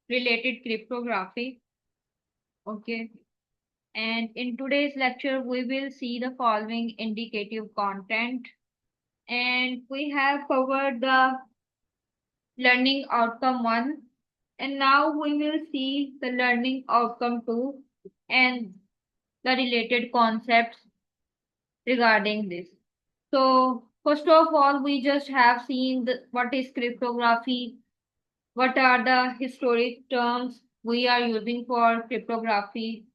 related cryptography. Okay. And in today's lecture, we will see the following indicative content. And we have covered the learning outcome 1. And now we will see the learning outcome 2 and the related concepts regarding this. So, first of all, we just have seen what is cryptography, what are the historic terms we are using for cryptography,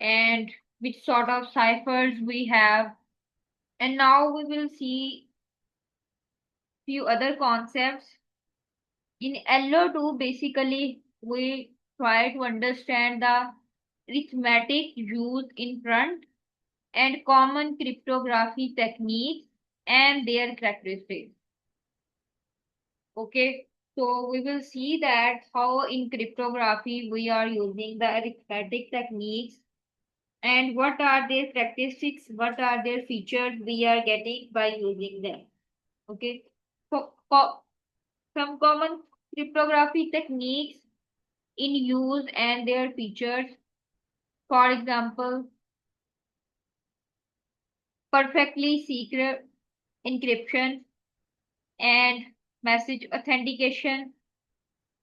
and which sort of ciphers we have. And now we will see few other concepts. In LO2, basically, we try to understand the arithmetic used in front and common cryptography techniques and their characteristics. Okay, so we will see that how in cryptography we are using the arithmetic techniques and what are their characteristics, what are their features we are getting by using them. Okay, so some common cryptography techniques in use and their features. For example, perfectly secret encryption and message authentication,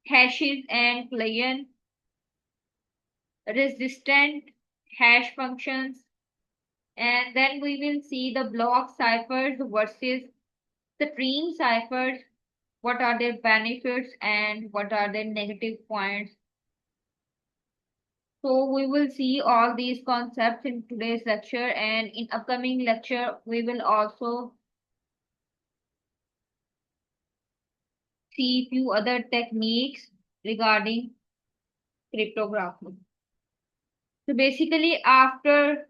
hashes and Boolean, resistant hash functions, and then we will see the block ciphers versus the stream ciphers, what are their benefits and what are their negative points. So we will see all these concepts in today's lecture, and in upcoming lecture we will also see few other techniques regarding cryptography. So basically after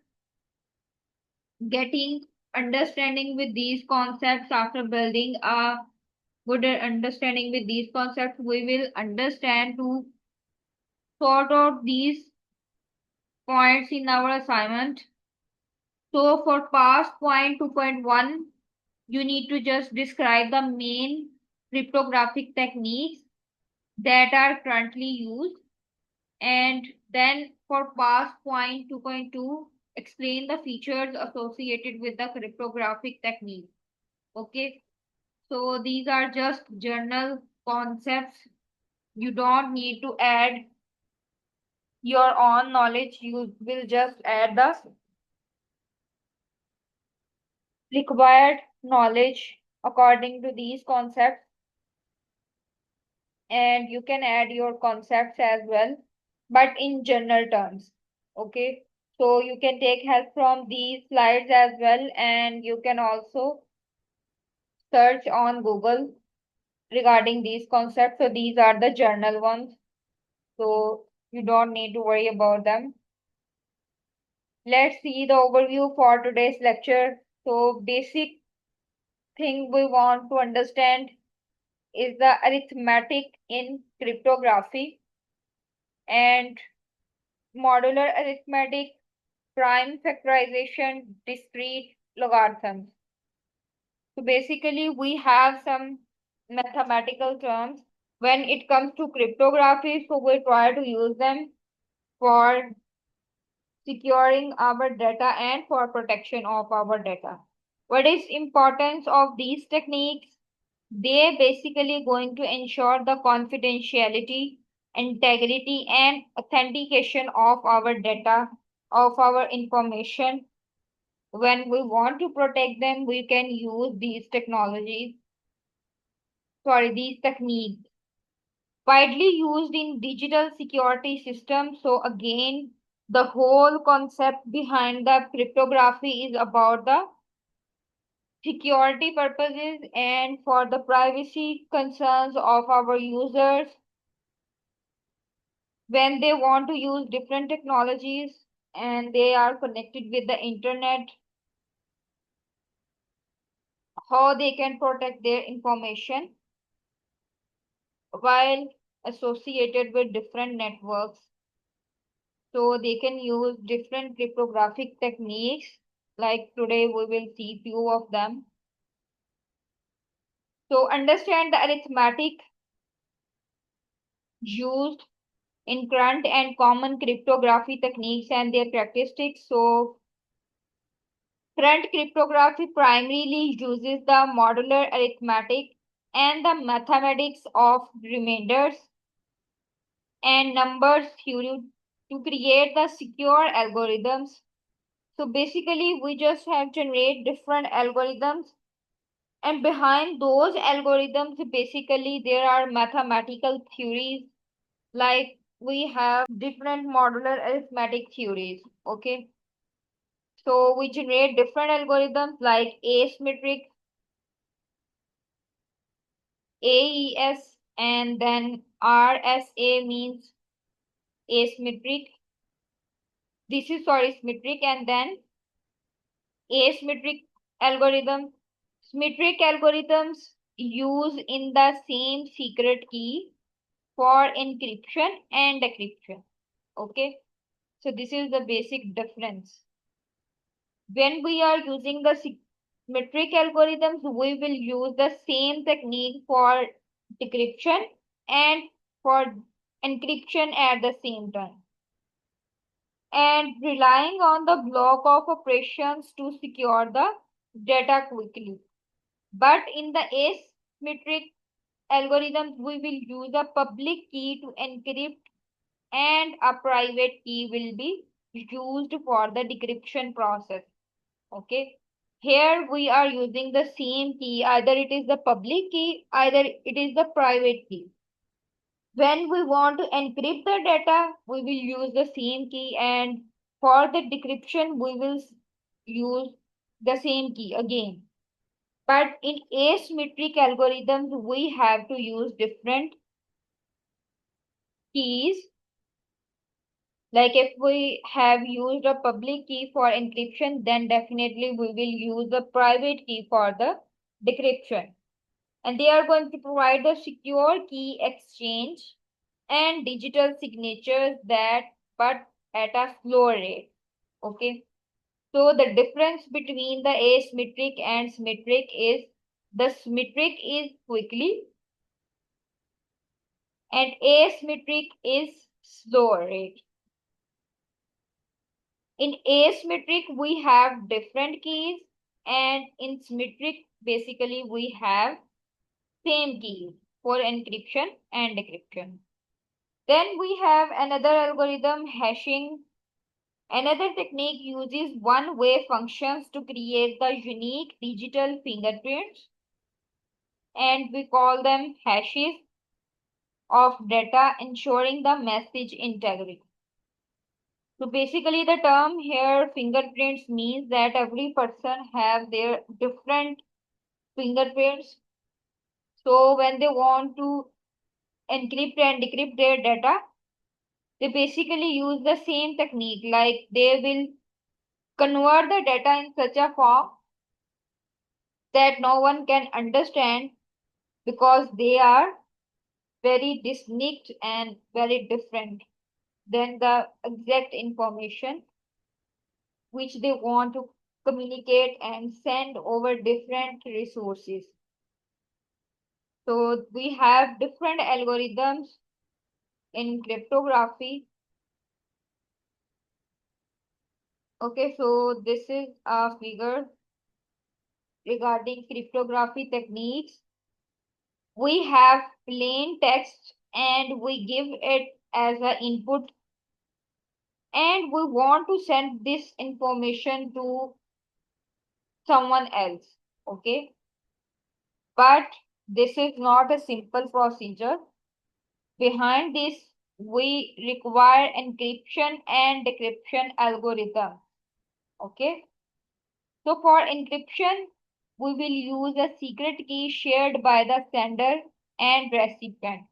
getting understanding with these concepts, after building a good understanding with these concepts, we will understand to sort out these points in our assignment. So for past point 2.1, you need to just describe the main cryptographic techniques that are currently used. And then for past point 2.2, explain the features associated with the cryptographic technique. Okay. So these are just general concepts. You don't need to add your own knowledge. You will just add the required knowledge according to these concepts, and you can add your concepts as well, but in general terms. Okay, so you can take help from these slides as well, and you can also search on Google regarding these concepts. So these are the journal ones, so you don't need to worry about them. Let's see the overview for today's lecture. So basic thing we want to understand is the arithmetic in cryptography and modular arithmetic, prime factorization, discrete logarithms. So basically we have some mathematical terms when it comes to cryptography, so we try to use them for securing our data and for protection of our data. What is importance of these techniques? They basically going to ensure the confidentiality, integrity, and authentication of our data, of our information. When we want to protect them, we can use these these techniques. Widely used in digital security systems. So again, the whole concept behind the cryptography is about the security purposes and for the privacy concerns of our users when they want to use different technologies and they are connected with the internet, how they can protect their information while associated with different networks. So they can use different cryptographic techniques. Like today, we will see few of them. So understand the arithmetic used in current and common cryptography techniques and their characteristics. So, current cryptography primarily uses the modular arithmetic and the mathematics of remainders and numbers theory to create the secure algorithms. So basically, we just have generate different algorithms, and behind those algorithms, basically there are mathematical theories like we have different modular arithmetic theories. Okay, so we generate different algorithms like asymmetric, AES, and then RSA means asymmetric. This is sorry symmetric, and then asymmetric algorithm. Symmetric algorithms use in the same secret key for encryption and decryption. Okay, so this is the basic difference. When we are using the symmetric algorithms, we will use the same technique for decryption and for encryption at the same time, and relying on the block of operations to secure the data quickly. But in the asymmetric algorithms, we will use a public key to encrypt and a private key will be used for the decryption process. Okay. Here we are using the same key. Either it is the public key, either it is the private key. When we want to encrypt the data, we will use the same key, and for the decryption, we will use the same key again. But in asymmetric algorithms, we have to use different keys. Like if we have used a public key for encryption, then definitely we will use the private key for the decryption. And they are going to provide the secure key exchange and digital signatures that but at a slower rate. Okay. So the difference between the asymmetric and symmetric is the symmetric is quickly and asymmetric is slower rate. In asymmetric, we have different keys, and in symmetric, basically, we have same keys for encryption and decryption. Then we have another algorithm, hashing. Another technique uses one-way functions to create the unique digital fingerprints, and we call them hashes of data, ensuring the message integrity. So basically the term here fingerprints means that every person have their different fingerprints. So when they want to encrypt and decrypt their data, they basically use the same technique, like they will convert the data in such a form that no one can understand because they are very distinct and very different than the exact information which they want to communicate and send over different resources. So we have different algorithms in cryptography. Okay, so this is a figure regarding cryptography techniques. We have plain text and we give it as an input, and we want to send this information to someone else. Okay, but this is not a simple procedure. Behind this, we require encryption and decryption algorithm. Okay. So for encryption, we will use a secret key shared by the sender and recipient.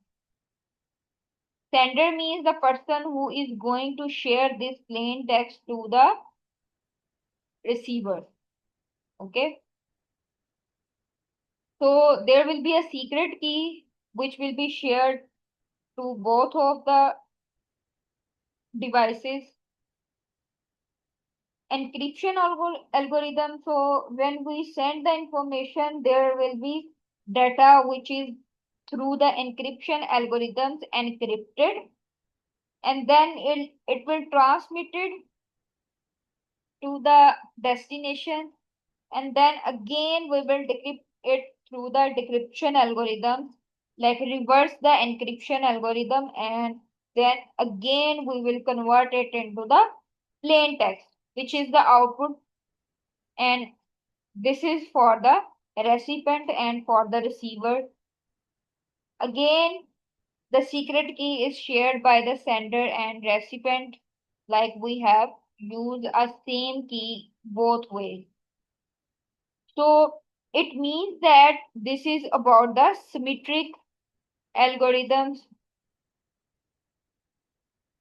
Sender means the person who is going to share this plain text to the receiver. Okay. So there will be a secret key which will be shared to both of the devices. Encryption algorithm. So when we send the information, there will be data which is through the encryption algorithms encrypted, and then it will transmit it to the destination, and then again we will decrypt it through the decryption algorithms, like reverse the encryption algorithm, and then again we will convert it into the plain text, which is the output, and this is for the recipient and for the receiver. Again, the secret key is shared by the sender and recipient, like we have used a same key both ways. So it means that this is about the symmetric algorithms,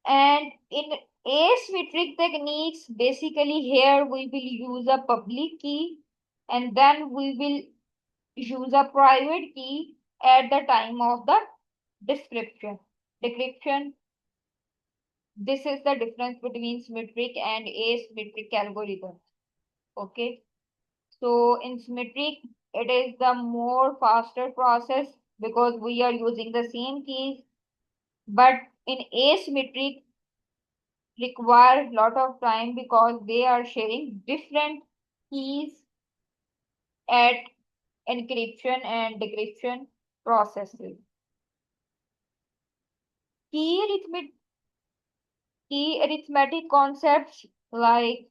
and in asymmetric techniques, basically here we will use a public key, and then we will use a private key at the time of the decryption. This is the difference between symmetric and asymmetric algorithms. Okay. So in symmetric, it is the more faster process because we are using the same keys. But in asymmetric, require lot of time because they are sharing different keys at encryption and decryption processes. Key arithmetic, key arithmetic concepts like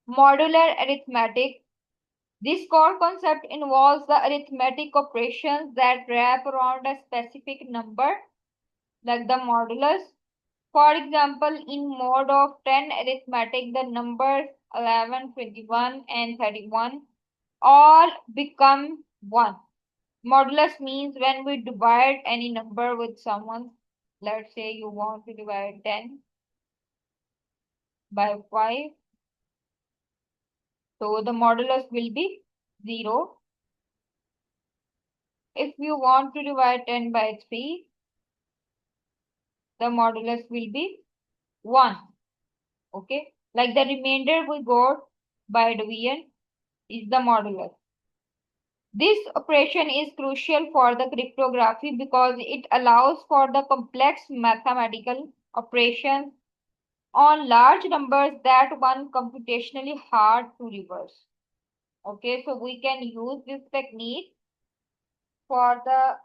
modular arithmetic. This core concept involves the arithmetic operations that wrap around a specific number, like the modulus. For example, in mode of 10 arithmetic, the numbers 11, 21, and 31 all become 1. Modulus means when we divide any number with someone, let's say you want to divide 10 by 5, so the modulus will be 0. If you want to divide 10 by 3, the modulus will be 1. Okay, like the remainder we got by division is the modulus. This operation is crucial for the cryptography because it allows for the complex mathematical operations on large numbers that one computationally hard to reverse. Okay, so we can use this technique for the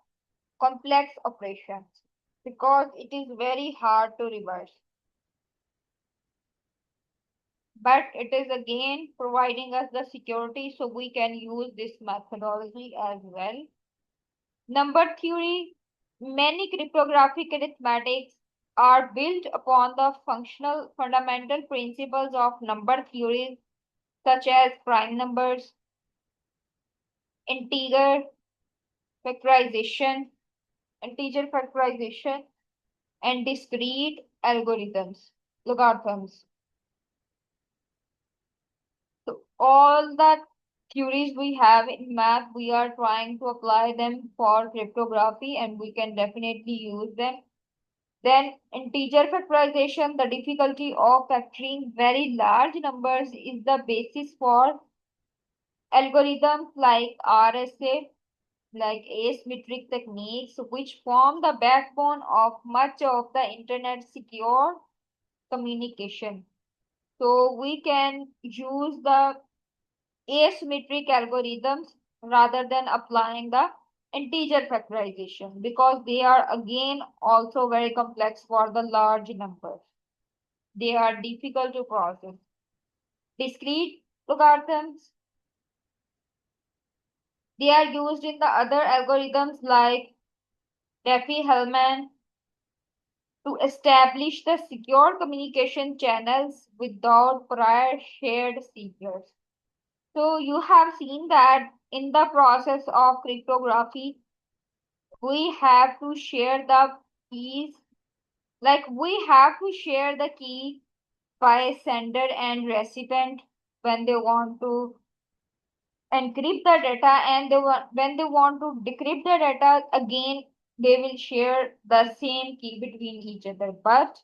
complex operations because it is very hard to reverse. But it is again providing us the security so we can use this methodology as well. Number theory. Many cryptographic arithmetics are built upon the functional fundamental principles of number theories such as prime numbers, integer factorization, integer factorization, and discrete logarithms. So all the theories we have in math, we are trying to apply them for cryptography and we can definitely use them. Then integer factorization, the difficulty of factoring very large numbers is the basis for algorithms like RSA, like asymmetric techniques, which form the backbone of much of the internet secure communication. So we can use the asymmetric algorithms rather than applying the integer factorization because they are again also very complex for the large numbers. They are difficult to process. Discrete logarithms, they are used in the other algorithms like Diffie-Hellman to establish the secure communication channels without prior shared secrets. So you have seen that in the process of cryptography, we have to share the keys, like we have to share the key by sender and recipient when they want to encrypt the data, and when they want to decrypt the data, again they will share the same key between each other. But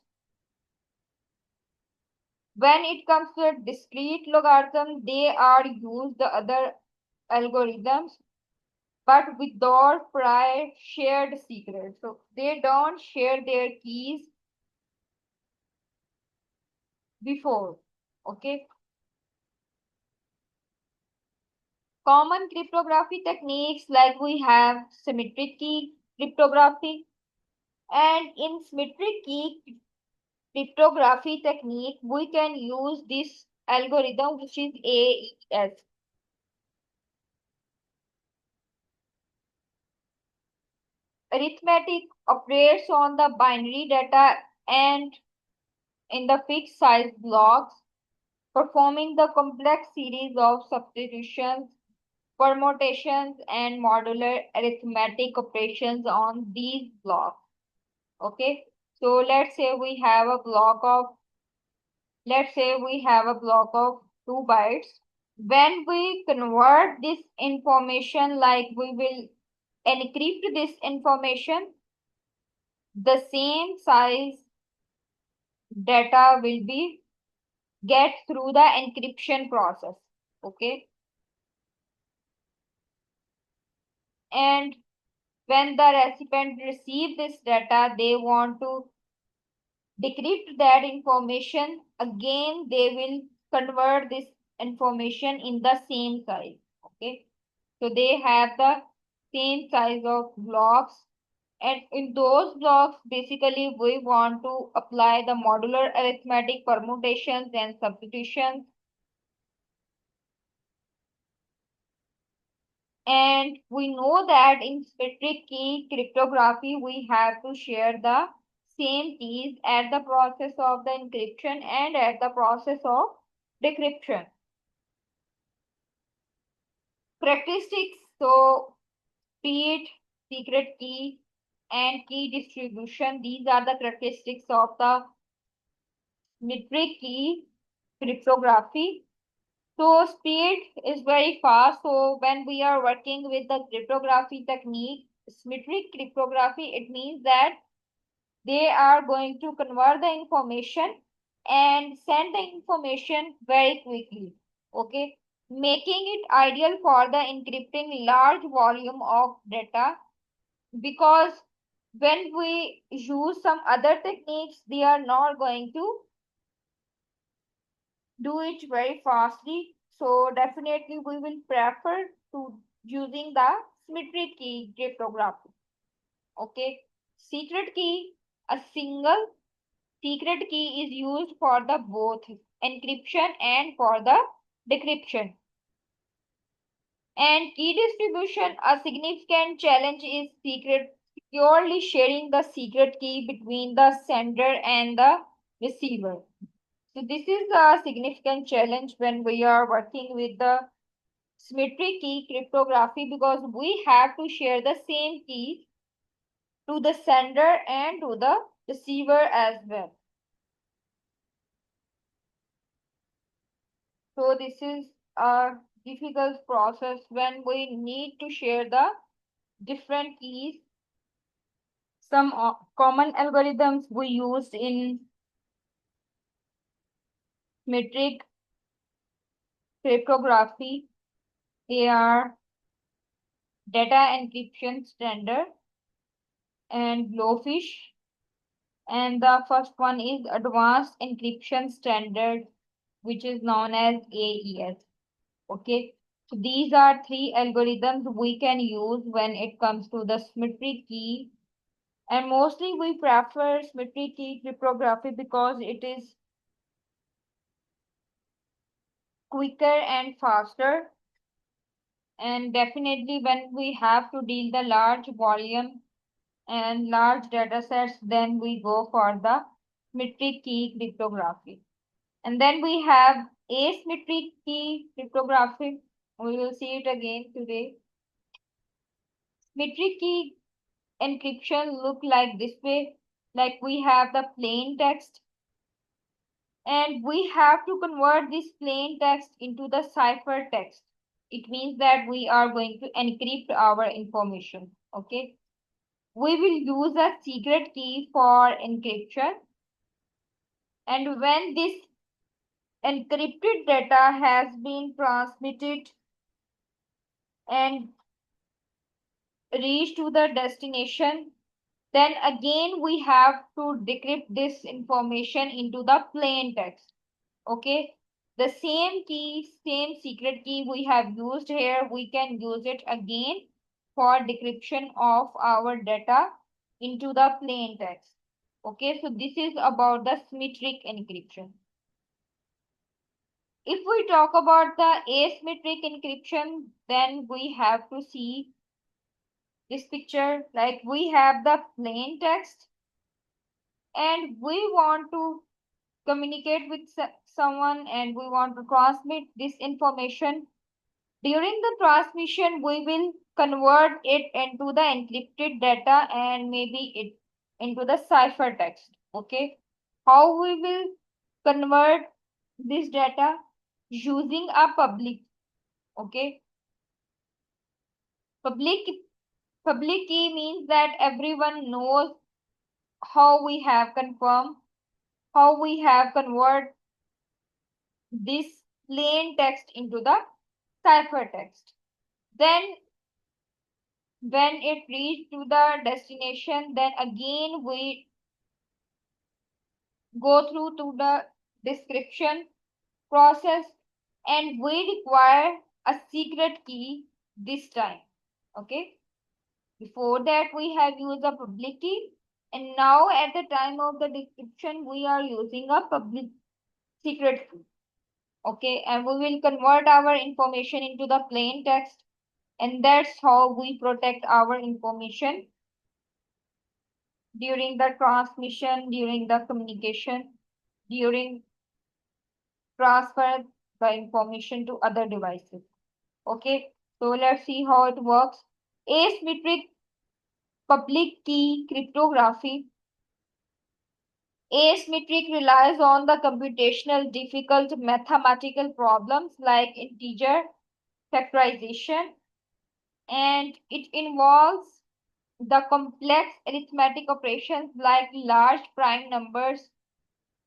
when it comes to a discrete logarithm, they are used the other algorithms but without prior shared secret. So they don't share their keys before. Okay. Common cryptography techniques like we have symmetric key cryptography, and in symmetric key cryptography technique we can use this algorithm which is AES. Arithmetic operates on the binary data and in the fixed size blocks, performing the complex series of substitutions, permutations, and modular arithmetic operations on these blocks. Okay, so let's say we have a block of 2 bytes. When we convert this information, like we will encrypt this information, the same size data will be get through the encryption process. Okay, and when the recipient receive this data, they want to decrypt that information. Again, they will convert this information in the same size. Okay, so they have the same size of blocks, and in those blocks basically we want to apply the modular arithmetic permutations and substitutions. And we know that in symmetric key cryptography, we have to share the same keys at the process of the encryption and at the process of decryption. Characteristics, so speed, secret key, and key distribution. These are the characteristics of the symmetric key cryptography. So speed is very fast. So when we are working with the cryptography technique, symmetric cryptography, it means that they are going to convert the information and send the information very quickly. Okay, making it ideal for the encrypting large volume of data, because when we use some other techniques, they are not going to do it very fastly. So definitely we will prefer to using the symmetric key cryptography. Okay. Secret key, a single secret key is used for the both encryption and for the decryption. And key distribution, a significant challenge is securely sharing the secret key between the sender and the receiver. So this is a significant challenge when we are working with the symmetric key cryptography, because we have to share the same key to the sender and to the receiver as well. So this is a difficult process when we need to share the different keys. Some common algorithms we used in symmetric cryptography, they are data encryption standard and blowfish. And the first one is advanced encryption standard, which is known as AES. Okay. So these are three algorithms we can use when it comes to the symmetric key. And mostly we prefer symmetric key cryptography because it is quicker and faster. And definitely when we have to deal the large volume and large data sets, then we go for the symmetric key cryptography. And then we have asymmetric key cryptography. We will see it again today. Symmetric key encryption look like this way. Like we have the plain text, and we have to convert this plain text into the cipher text. It means that we are going to encrypt our information. Okay. We will use a secret key for encryption. And when this encrypted data has been transmitted and reach to the destination, then again we have to decrypt this information into the plain text. Okay, the same key, same secret key we have used here, we can use it again for decryption of our data into the plain text. Okay, so this is about the symmetric encryption. If we talk about the asymmetric encryption, then we have to see this picture. Like we have the plain text and we want to communicate with someone and we want to transmit this information. During the transmission, we will convert it into the encrypted data and maybe it into the ciphertext. Okay, how we will convert this data? Using a public. Okay, public public key means that everyone knows how we have confirmed, how we have convert this plain text into the ciphertext. Then when it reached to the destination, then again we go through to the description process and we require a secret key this time. Okay, before that we have used a public key and now at the time of the description we are using a public secret key. Okay, and we will convert our information into the plain text, and that's how we protect our information during the transmission, during the communication, during transfer the information to other devices. Okay, so let's see how it works. Asymmetric public key cryptography. Asymmetric relies on the computational difficult mathematical problems like integer factorization, and it involves the complex arithmetic operations like large prime numbers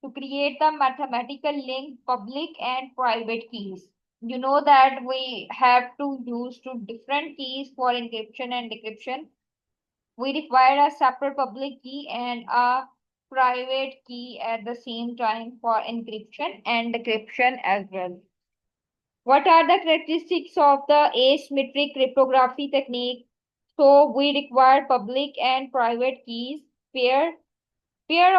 to create the mathematical link public and private keys. You know that we have to use two different keys for encryption and decryption. We require a separate public key and a private key at the same time for encryption and decryption as well. What are the characteristics of the asymmetric cryptography technique? So we require public and private keys pair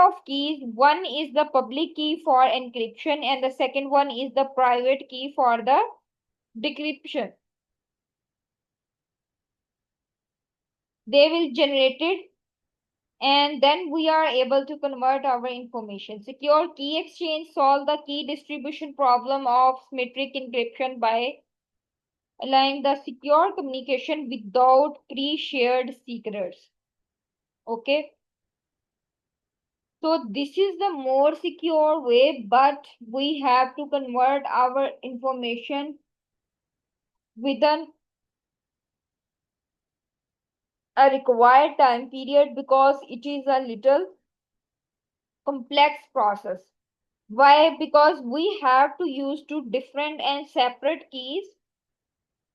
of keys. One is the public key for encryption and the second one is the private key for the decryption. They will generate it and then we are able to convert our information. Secure key exchange solve the key distribution problem of symmetric encryption by allowing the secure communication without pre-shared secrets. Okay. So this is the more secure way, but we have to convert our information within a required time period because it is a little complex process. Why? Because we have to use two different and separate keys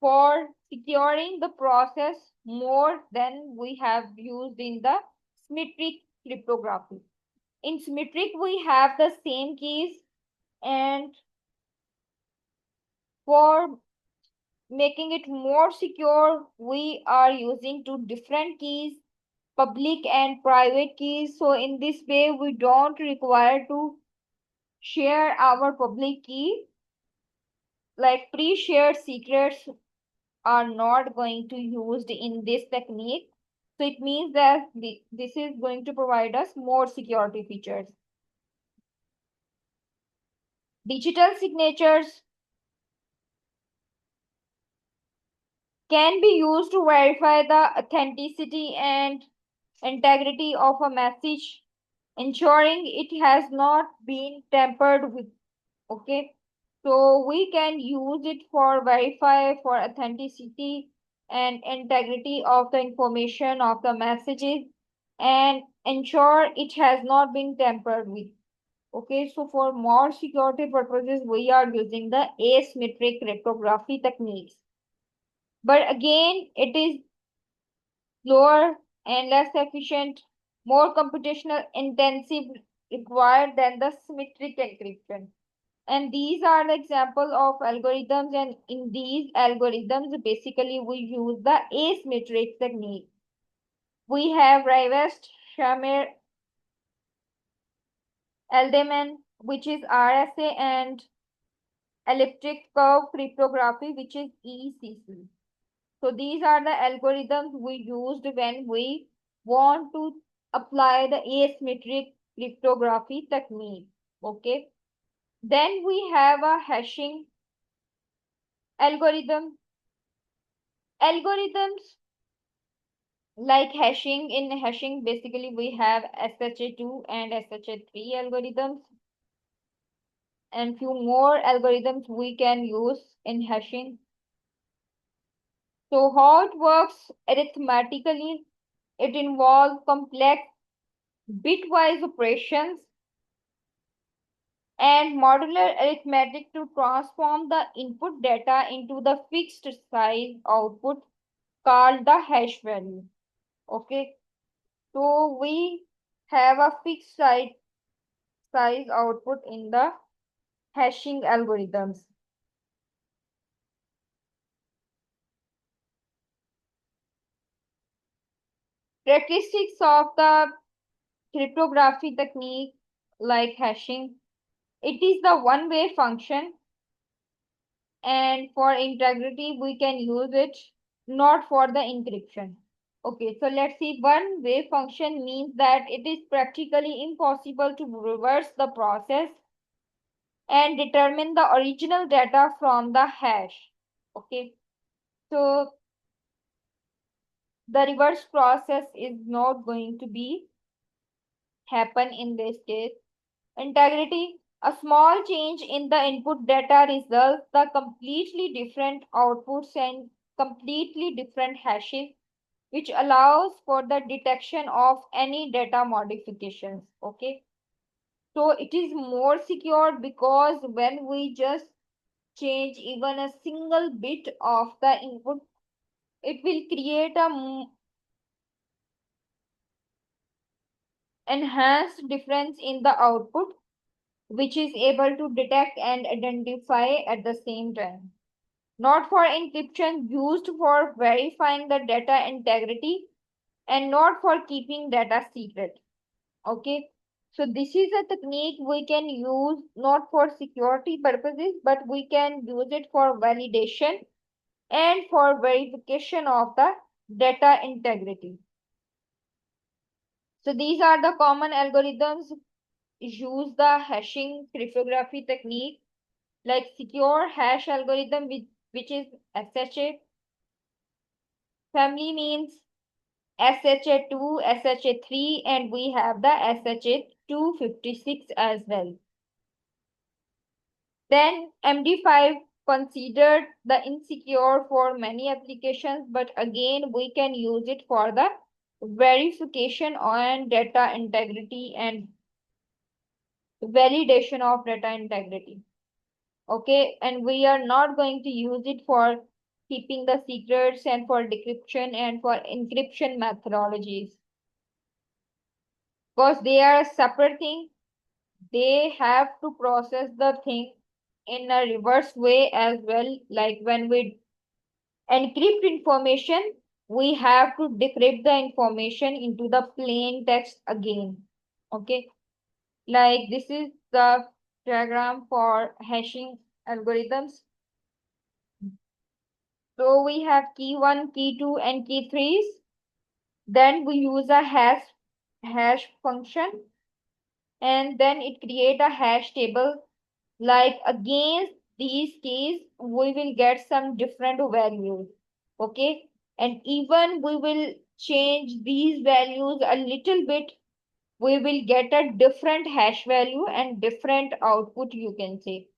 for securing the process more than we have used in the symmetric cryptography. In symmetric, we have the same keys, and for making it more secure, we are using two different keys, public and private keys. So in this way, we don't require to share our public key. Like pre-shared secrets are not going to used in this technique. So it means that this is going to provide us more security features. Digital signatures can be used to verify the authenticity and integrity of a message, ensuring it has not been tampered with. Okay, so we can use it for verify for authenticity and integrity of the information of the messages and ensure it has not been tampered with. Okay, so for more security purposes, we are using the asymmetric cryptography techniques. But again, it is slower and less efficient, more computational intensive required than the symmetric encryption. And these are the example of algorithms, and in these algorithms, basically we use the asymmetric technique. We have Rivest, Shamir, Elderman, which is RSA, and elliptic curve cryptography, which is ECC. So these are the algorithms we used when we want to apply the asymmetric cryptography technique. Okay. Then we have a hashing algorithm. Algorithms like hashing, in hashing basically we have SHA-2 and SHA-3 algorithms, and few more algorithms we can use in hashing. So how it works arithmetically, it involves complex bitwise operations and modular arithmetic to transform the input data into the fixed size output called the hash value. Okay, so we have a fixed size output in the hashing algorithms. Characteristics of the cryptography technique like hashing. It is the one-way function, and for integrity we can use it, not for the encryption. Okay, so let's see. One-way function means that it is practically impossible to reverse the process and determine the original data from the hash. Okay, so the reverse process is not going to be happen in this case. Integrity. A small change in the input data results the completely different outputs and completely different hashes, which allows for the detection of any data modifications. Okay. So it is more secure because when we just change even a single bit of the input, it will create a enhanced difference in the output, which is able to detect and identify at the same time. Not for encryption, used for verifying the data integrity and not for keeping data secret. Okay, so this is a technique we can use not for security purposes, but we can use it for validation and for verification of the data integrity. So these are the common algorithms use the hashing cryptography technique, like secure hash algorithm, which is SHA. Family means SHA-2, SHA-3, and we have the SHA-256 as well. Then MD5 considered the insecure for many applications, but again we can use it for the verification on data integrity and validation of data integrity. Okay, and we are not going to use it for keeping the secrets and for decryption and for encryption methodologies, because they are a separate thing. They have to process the thing in a reverse way as well. Like when we encrypt information, we have to decrypt the information into the plain text again. Okay, like this is the diagram for hashing algorithms. So we have key 1, key 2, and key 3s. Then we use a hash function, and then it create a hash table. Like against these keys, we will get some different values. Okay, and even we will change these values a little bit, we will get a different hash value and different output, you can say.